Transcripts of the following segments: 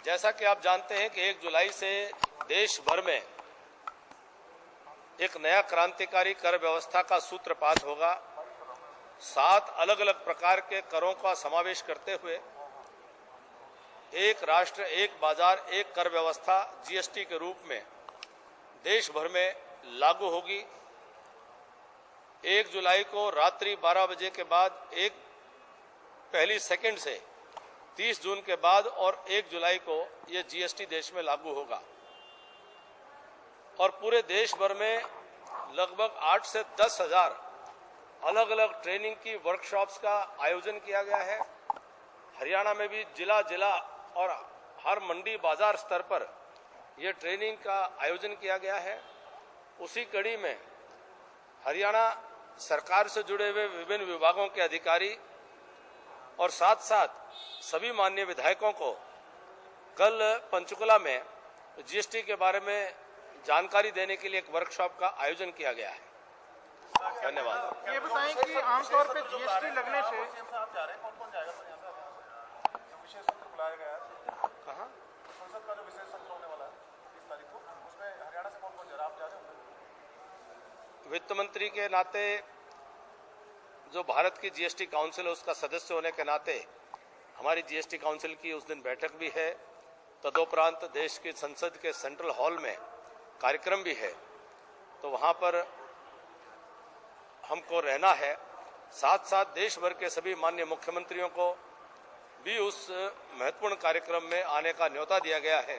जैसा कि आप जानते हैं कि 1 जुलाई से देश भर में एक नया क्रांतिकारी कर व्यवस्था का सूत्रपात होगा। 7 अलग अलग प्रकार के करों का समावेश करते हुए एक राष्ट्र एक बाजार एक कर व्यवस्था जीएसटी के रूप में देश भर में लागू होगी। 1 जुलाई को रात्रि 12 बजे के बाद पहली सेकंड से 30 जून के बाद और 1 जुलाई को ये जीएसटी देश में लागू होगा और पूरे देश भर में लगभग 8 से 10 हजार अलग अलग ट्रेनिंग की वर्कशॉप्स का आयोजन किया गया है। हरियाणा में भी जिला जिला और हर मंडी बाजार स्तर पर यह ट्रेनिंग का आयोजन किया गया है। उसी कड़ी में हरियाणा सरकार से जुड़े हुए विभिन्न विभागों के अधिकारी और साथ साथ सभी माननीय विधायकों को कल पंचकुला में जीएसटी के बारे में जानकारी देने के लिए एक वर्कशॉप का आयोजन किया गया है। धन्यवाद। ये बताएं कि आमतौर पे जीएसटी लगने से कौन जाएगा सर यहाँ पे? विशेष सत्र बुलाया गया है कहाँ? संसद का जो विशेष सत्र होने वाला है 30 तारीख को, उसमें हरियाणा से कौन जा रहा है? आप जा रहे होंगे? वित्त मंत्री के नाते जो भारत की जीएसटी काउंसिल है उसका सदस्य होने के नाते हमारी जीएसटी काउंसिल की उस दिन बैठक भी है। तदोपरांत देश की संसद के सेंट्रल हॉल में कार्यक्रम भी है, तो वहां पर हमको रहना है। साथ साथ देश भर के सभी माननीय मुख्यमंत्रियों को भी उस महत्वपूर्ण कार्यक्रम में आने का न्योता दिया गया है।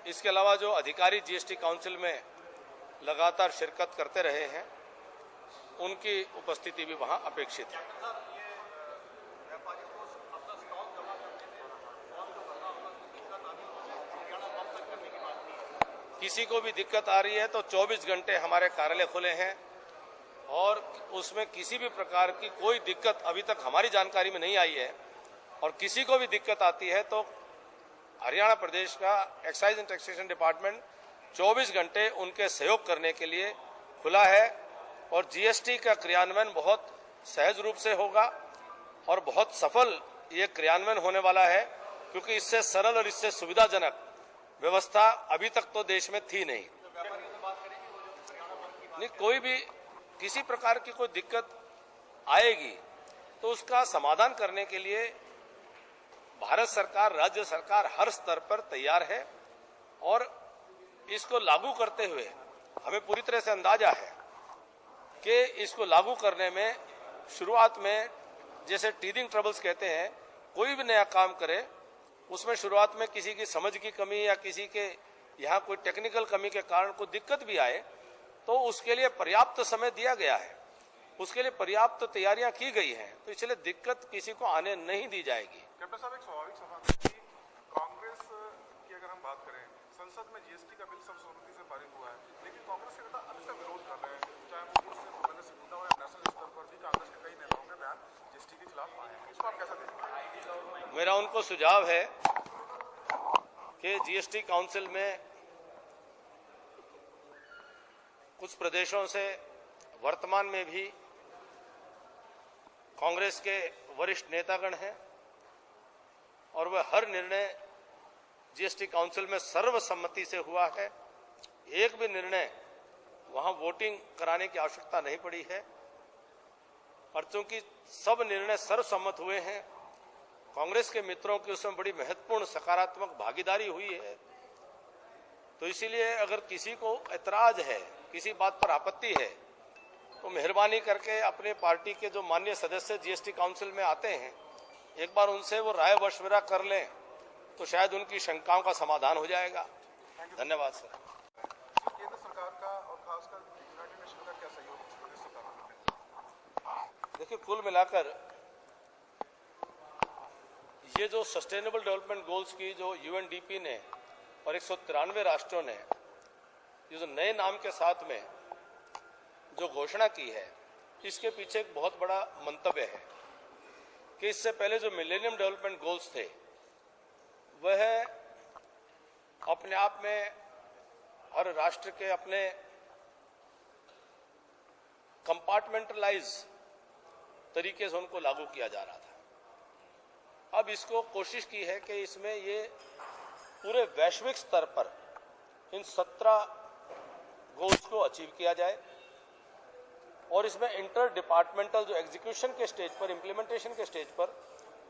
इसके अलावा जो अधिकारी जीएसटी काउंसिल में लगातार शिरकत करते रहे हैं उनकी उपस्थिति भी वहां अपेक्षित है। किसी को भी दिक्कत आ रही है तो 24 घंटे हमारे कार्यालय खुले हैं और उसमें किसी भी प्रकार की कोई दिक्कत अभी तक हमारी जानकारी में नहीं आई है। और किसी को भी दिक्कत आती है तो हरियाणा प्रदेश का एक्साइज एंड टैक्सेशन डिपार्टमेंट 24 घंटे उनके सहयोग करने के लिए खुला है और जीएसटी का क्रियान्वयन बहुत सहज रूप से होगा और बहुत सफल ये क्रियान्वयन होने वाला है, क्योंकि इससे सरल और इससे सुविधाजनक व्यवस्था अभी तक तो देश में थी नहीं। कोई भी किसी प्रकार की कोई दिक्कत आएगी तो उसका समाधान करने के लिए भारत सरकार, राज्य सरकार हर स्तर पर तैयार है और इसको लागू करते हुए हमें पूरी तरह से अंदाजा है कि इसको लागू करने में शुरुआत में जैसे टीदिंग ट्रबल्स कहते हैं, कोई भी नया काम करे उसमें शुरुआत में किसी की समझ की कमी या किसी के यहाँ कोई टेक्निकल कमी के कारण कोई दिक्कत भी आए तो उसके लिए पर्याप्त समय दिया गया है, उसके लिए पर्याप्त तैयारियां की गई हैं, तो इसलिए दिक्कत किसी को आने नहीं दी जाएगी। कैप्टन साहब, एक स्वाभाविक सवाल है कि कांग्रेस की अगर हम बात करें, संसद में जीएसटी का बिल सर्वसम्मति से पारित हुआ है, लेकिन कांग्रेस के नेता अभी तक विरोध कर रहे हैं, चाहे वो पूर्व से भूपेंद्र सिंह हुड्डा हो या नेशनल स्तर पर भी कांग्रेस के कई नेताओं के बयान जीएसटी के खिलाफ आए हैं। इसको आप कैसा देखते हैं? मेरा उनको सुझाव है कि जीएसटी काउंसिल में कुछ प्रदेशों से वर्तमान में भी कांग्रेस के वरिष्ठ नेतागण हैं और वह हर निर्णय जीएसटी काउंसिल में सर्वसम्मति से हुआ है। एक भी निर्णय वहां वोटिंग कराने की आवश्यकता नहीं पड़ी है और चूंकि सब निर्णय सर्वसम्मत हुए हैं, कांग्रेस के मित्रों की उसमें बड़ी महत्वपूर्ण सकारात्मक भागीदारी हुई है। तो इसीलिए अगर किसी को ऐतराज है, किसी बात पर आपत्ति है, तो मेहरबानी करके अपने पार्टी के जो माननीय सदस्य जीएसटी काउंसिल में आते हैं, एक बार उनसे वो राय मशविरा कर लें तो शायद उनकी शंकाओं का समाधान हो जाएगा। धन्यवाद सर। केंद्र सरकार का और खासकर यूनाइटेड नेशन का क्या सहयोग प्रदेश सरकार में? देखिए, कुल मिलाकर ये जो सस्टेनेबल डेवलपमेंट गोल्स की जो यूएनडीपी ने और 193 राष्ट्रों ने ये जो नए नाम के साथ में जो घोषणा की है, इसके पीछे एक बहुत बड़ा मंतव्य है कि इससे पहले जो मिलेनियम डेवलपमेंट गोल्स थे वह अपने आप में हर राष्ट्र के अपने कंपार्टमेंटलाइज तरीके से उनको लागू किया जा रहा था। अब इसको कोशिश की है कि इसमें ये पूरे वैश्विक स्तर पर इन 17 गोल्स को अचीव किया जाए और इसमें इंटर डिपार्टमेंटल जो एग्जीक्यूशन के स्टेज पर, इंप्लीमेंटेशन के स्टेज पर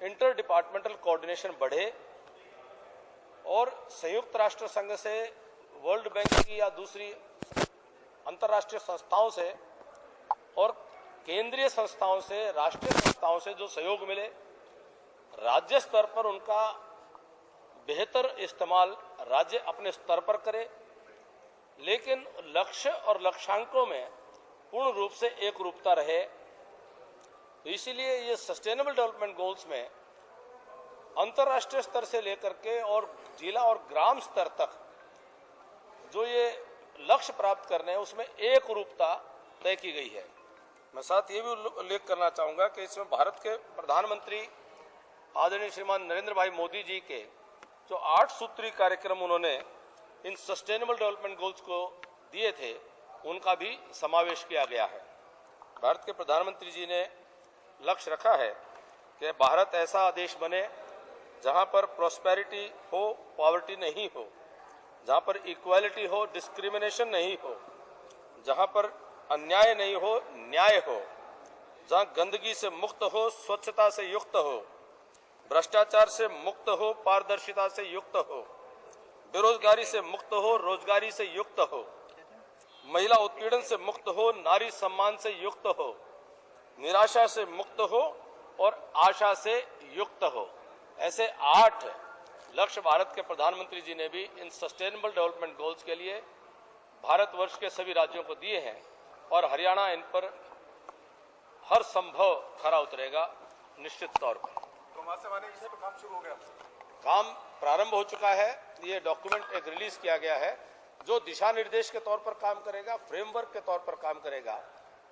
इंटर डिपार्टमेंटल कोऑर्डिनेशन बढ़े और संयुक्त राष्ट्र संघ से, वर्ल्ड बैंक की या दूसरी अंतर्राष्ट्रीय संस्थाओं से और केंद्रीय संस्थाओं से, राष्ट्रीय संस्थाओं से जो सहयोग मिले, राज्य स्तर पर उनका बेहतर इस्तेमाल राज्य अपने स्तर पर करे, लेकिन लक्ष्य और लक्ष्यांकों में पूर्ण रूप से एक रूपता रहे। इसीलिए ये सस्टेनेबल डेवलपमेंट गोल्स में अंतर्राष्ट्रीय स्तर से लेकर के और जिला और ग्राम स्तर तक जो ये लक्ष्य प्राप्त करने हैं उसमें एक रूपता तय की गई है। मैं साथ ये भी उल्लेख करना चाहूंगा कि इसमें भारत के प्रधानमंत्री आदरणीय श्रीमान नरेंद्र भाई मोदी जी के जो 8 सूत्री कार्यक्रम उन्होंने इन सस्टेनेबल डेवलपमेंट गोल्स को दिए थे, उनका भी समावेश किया गया है। भारत के प्रधानमंत्री जी ने लक्ष्य रखा है कि भारत ऐसा देश बने जहां पर प्रॉस्पेरिटी हो, पॉवर्टी नहीं हो, जहां पर इक्वालिटी हो, डिस्क्रिमिनेशन नहीं हो, जहां पर अन्याय नहीं हो, न्याय हो, जहां गंदगी से मुक्त हो, स्वच्छता से युक्त हो, भ्रष्टाचार से मुक्त हो, पारदर्शिता से युक्त हो, बेरोजगारी से मुक्त हो, रोजगारी से युक्त हो, महिला उत्पीड़न से मुक्त हो, नारी सम्मान से युक्त हो, निराशा से मुक्त हो और आशा से युक्त हो। ऐसे 8 लक्ष्य भारत के प्रधानमंत्री जी ने भी इन सस्टेनेबल डेवलपमेंट गोल्स के लिए भारतवर्ष के सभी राज्यों को दिए हैं और हरियाणा इन पर हर संभव खरा उतरेगा निश्चित तौर पर। तो वहां से माने इस पर काम शुरू हो गया, काम प्रारंभ हो चुका है। ये डॉक्यूमेंट एक रिलीज किया गया है जो दिशा निर्देश के तौर पर काम करेगा, फ्रेमवर्क के तौर पर काम करेगा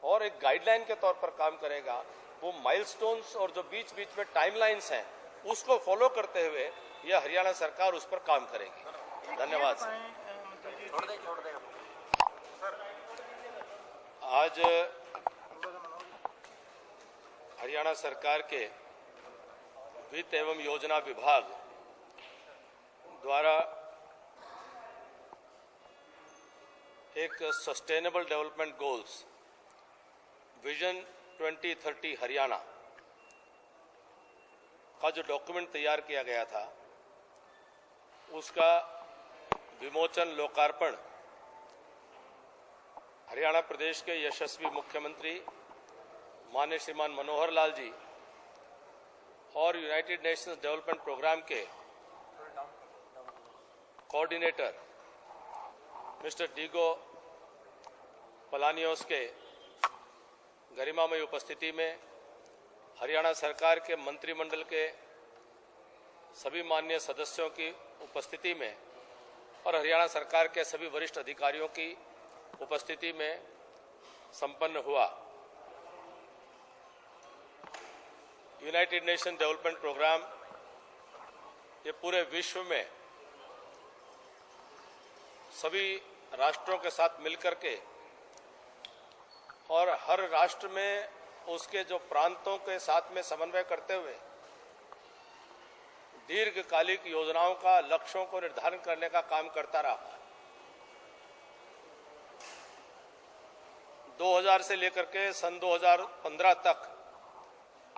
और एक गाइडलाइन के तौर पर काम करेगा। वो माइलस्टोन्स और जो बीच बीच में टाइमलाइंस हैं उसको फॉलो करते हुए यह हरियाणा सरकार उस पर काम करेगी। धन्यवाद सर। आज हरियाणा सरकार के वित्त एवं योजना विभाग द्वारा एक sustainable development goals vision 2030 Haryana का जो डॉक्यूमेंट तैयार किया गया था उसका विमोचन, लोकार्पण हरियाणा प्रदेश के यशस्वी मुख्यमंत्री माननीय श्रीमान मनोहर लाल जी और यूनाइटेड नेशंस डेवलपमेंट प्रोग्राम के कोऑर्डिनेटर मिस्टर डीगो पलानियोस के गरिमामय उपस्थिति में, हरियाणा सरकार के मंत्रिमंडल के सभी माननीय सदस्यों की उपस्थिति में और हरियाणा सरकार के सभी वरिष्ठ अधिकारियों की उपस्थिति में संपन्न हुआ। यूनाइटेड नेशन डेवलपमेंट प्रोग्राम ये पूरे विश्व में सभी राष्ट्रों के साथ मिलकर के और हर राष्ट्र में उसके जो प्रांतों के साथ में समन्वय करते हुए दीर्घकालिक योजनाओं का, लक्ष्यों को निर्धारण करने का काम करता रहा। 2000 से लेकर के सन 2015 तक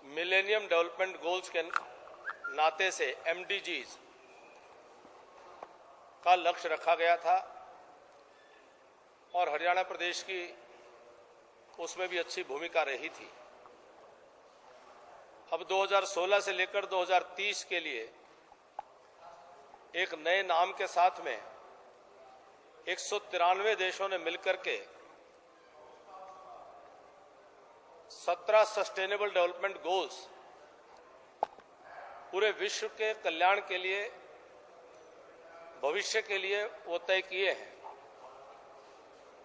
मिलेनियम डेवलपमेंट गोल्स के नाते से MDGs का लक्ष्य रखा गया था और हरियाणा प्रदेश की उसमें भी अच्छी भूमिका रही थी। अब 2016 से लेकर 2030 के लिए एक नए नाम के साथ में 193 देशों ने मिलकर के 17 सस्टेनेबल डेवलपमेंट गोल्स पूरे विश्व के कल्याण के लिए, भविष्य के लिए वो तय किए हैं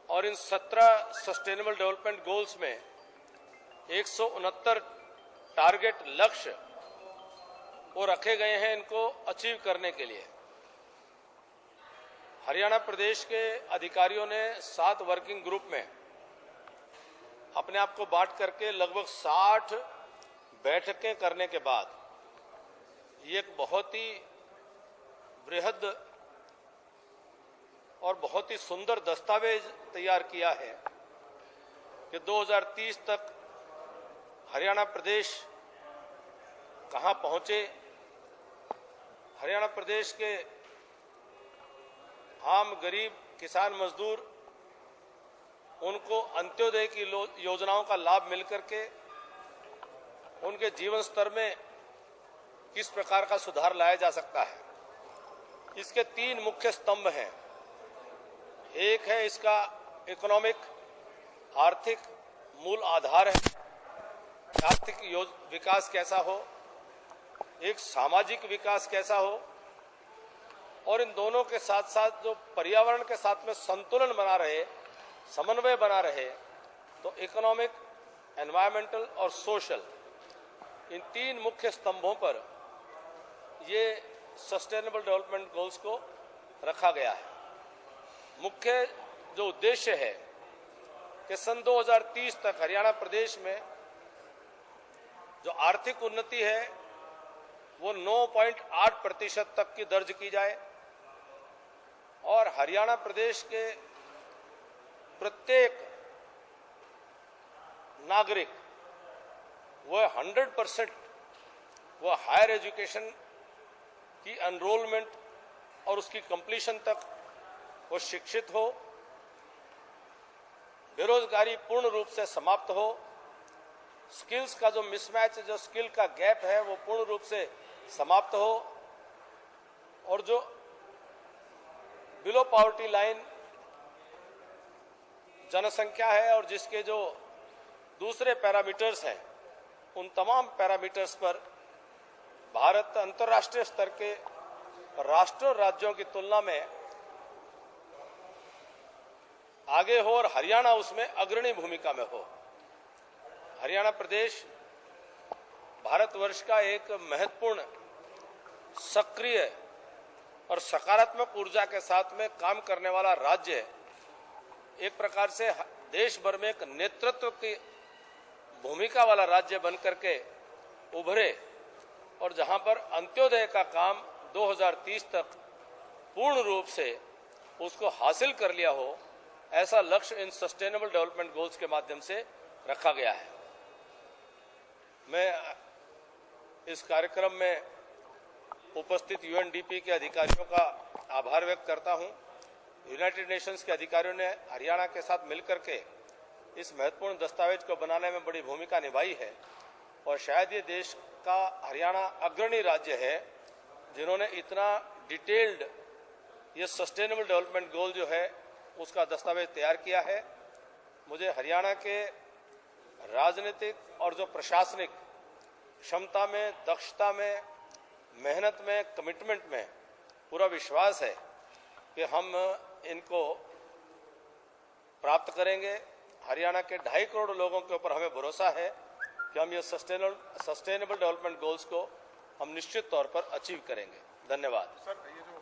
और इन 17 सस्टेनेबल डेवलपमेंट गोल्स में 169 टारगेट लक्ष्य वो रखे गए हैं इनको अचीव करने के लिए। हरियाणा प्रदेश के अधिकारियों ने 7 वर्किंग ग्रुप में अपने आप को बांट करके लगभग 60 बैठकें करने के बाद ये एक बहुत ही बृहद और बहुत ही सुंदर दस्तावेज तैयार किया है कि 2030 तक हरियाणा प्रदेश कहां पहुंचे। हरियाणा प्रदेश के आम गरीब किसान मजदूर उनको अंत्योदय की योजनाओं का लाभ मिलकर के उनके जीवन स्तर में किस प्रकार का सुधार लाया जा सकता है। इसके 3 मुख्य स्तंभ हैं। एक है इसका इकोनॉमिक, आर्थिक मूल आधार है, आर्थिक विकास कैसा हो, एक सामाजिक विकास कैसा हो, और इन दोनों के साथ साथ जो पर्यावरण के साथ में संतुलन बना रहे, समन्वय बना रहे, तो इकोनॉमिक, एनवायरमेंटल और सोशल, इन 3 मुख्य स्तंभों पर ये सस्टेनेबल डेवलपमेंट गोल्स को रखा गया है। मुख्य जो उद्देश्य है कि सन 2030 तक हरियाणा प्रदेश में जो आर्थिक उन्नति है वो 9.8% तक की दर्ज की जाए और हरियाणा प्रदेश के प्रत्येक नागरिक वह 100% वह हायर एजुकेशन की एनरोलमेंट और उसकी कंप्लीशन तक वो शिक्षित हो, बेरोजगारी पूर्ण रूप से समाप्त हो, स्किल्स का जो मिसमैच, जो स्किल का गैप है वो पूर्ण रूप से समाप्त हो, और जो बिलो पॉवर्टी लाइन जनसंख्या है और जिसके जो दूसरे पैरामीटर्स हैं उन तमाम पैरामीटर्स पर भारत अंतर्राष्ट्रीय स्तर के राष्ट्रों और राज्यों की तुलना में आगे हो और हरियाणा उसमें अग्रणी भूमिका में हो। हरियाणा प्रदेश भारतवर्ष का एक महत्वपूर्ण, सक्रिय और सकारात्मक ऊर्जा के साथ में काम करने वाला राज्य है। एक प्रकार से देश भर में एक नेतृत्व की भूमिका वाला राज्य बनकर के उभरे और जहां पर अंत्योदय का काम 2030 तक पूर्ण रूप से उसको हासिल कर लिया हो, ऐसा लक्ष्य इन सस्टेनेबल डेवलपमेंट गोल्स के माध्यम से रखा गया है। मैं इस कार्यक्रम में उपस्थित यूएनडीपी के अधिकारियों का आभार व्यक्त करता हूं। यूनाइटेड नेशंस के अधिकारियों ने हरियाणा के साथ मिलकर के इस महत्वपूर्ण दस्तावेज को बनाने में बड़ी भूमिका निभाई है और शायद ये देश का हरियाणा अग्रणी राज्य है जिन्होंने इतना डिटेल्ड ये सस्टेनेबल डेवलपमेंट गोल जो है उसका दस्तावेज तैयार किया है। मुझे हरियाणा के राजनीतिक और जो प्रशासनिक क्षमता में, दक्षता में, मेहनत में, कमिटमेंट में पूरा विश्वास है कि हम इनको प्राप्त करेंगे। हरियाणा के 2.5 करोड़ लोगों के ऊपर हमें भरोसा है कि हम ये सस्टेनेबल डेवलपमेंट गोल्स को हम निश्चित तौर पर अचीव करेंगे। धन्यवाद। सर, ये जो